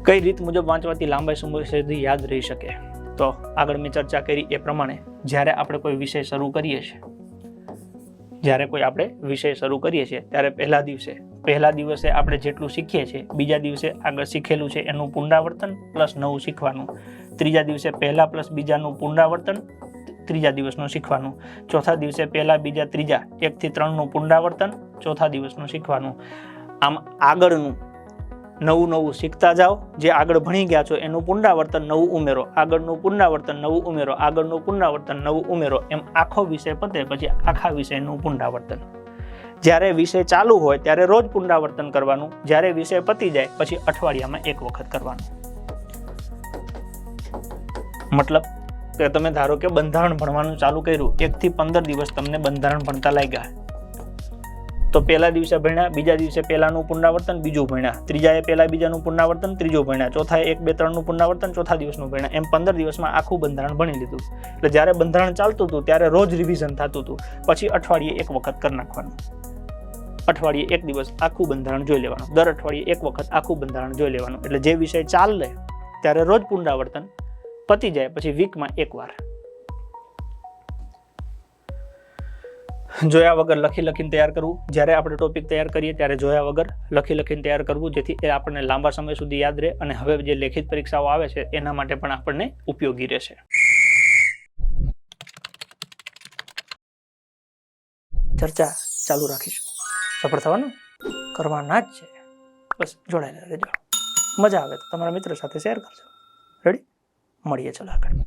કઈ રીત મુજબ વાંચવાથી લાંબા સમય સુધી યાદ રહી શકે? તો આગળ મેં ચર્ચા કરી એ પ્રમાણે જ્યારે આપણે કોઈ વિષય શરૂ કરીએ છીએ ત્યારે પહેલા દિવસે આપણે જેટલું શીખીએ છીએ બીજા દિવસે આગળ શીખેલું છે એનું પુનરાવર્તન પ્લસ નવું શીખવાનું, ત્રીજા દિવસે પહેલા પ્લસ બીજાનું પુનરાવર્તન ત્રીજા દિવસનું શીખવાનું, ચોથા દિવસે પહેલા બીજા ત્રીજા 1 થી 3નું પુનરાવર્તન ચોથા દિવસનું શીખવાનું. આમ આગળનું નવું શીખતા જાઓ. જે આગળ ભણી ગયા છો એનું પુનરાવર્તન નવું ઉમેરો, આગળનું પુનરાવર્તન નવું ઉમેરો, આગળનું પુનરાવર્તન નવું ઉમેરો, એમ આખો વિષય પતે પછી આખા વિષયનું પુનરાવર્તન. જ્યારે વિષય ચાલુ હોય ત્યારે રોજ પુનરાવર્તન કરવાનું, જ્યારે વિષય પતી જાય પછી અઠવાડિયામાં 1 વખત કરવાનું. મતલબ કે તમે ધારો કે બંધારણ ભણવાનું ચાલુ કર્યું, 1 થી 15 દિવસ તમને બંધારણ ભણતા લાગ્યા, તો પહેલા દિવસે ભણ્યા, બીજા દિવસે પહેલાનું પુનરાવર્તન બીજું ભણ્યા, ત્રીજાએ પહેલા બીજાનું પુનરાવર્તન ત્રીજું ભણ્યા, ચોથાએ 1, 2, 3નું પુનરાવર્તન ચોથા દિવસનું ભણ્યા, એમ 15 દિવસમાં આખું બંધારણ ભણી લીધું. એટલે જ્યારે બંધારણ ચાલતું હતું ત્યારે રોજ રિવિઝન થતું હતું, પછી અઠવાડિયે 1 વખત કરી નાખવાનું. અઠવાડિયે 1 દિવસ આખું બંધારણ જોઈ લેવાનું, દર અઠવાડિયે 1 વખત આખું બંધારણ જોઈ લેવાનું. એટલે જે વિષય ચાલે ત્યારે રોજ પુનરાવર્તન, પતી જાય પછી વીકમાં 1 વાર. જોયા વગર લખીને તૈયાર કરવું. જ્યારે આપણે ટોપિક તૈયાર કરીએ ત્યારે જોયા વગર લખીને તૈયાર કરવું, જેથી એ આપણને લાંબા સમય સુધી યાદ રહે અને હવે જે લેખિત પરીક્ષાઓ આવે છે એના માટે પણ આપણને ઉપયોગી રહેશે. ચર્ચા ચાલુ રાખીશું. સફળ થવાનું કરવાના જ છે. બસ જોડાયેલા રહેજો. મજા આવે તો તમારા મિત્રો સાથે શેર કરજો. રેડી? મળીએ ચાલો આગળ.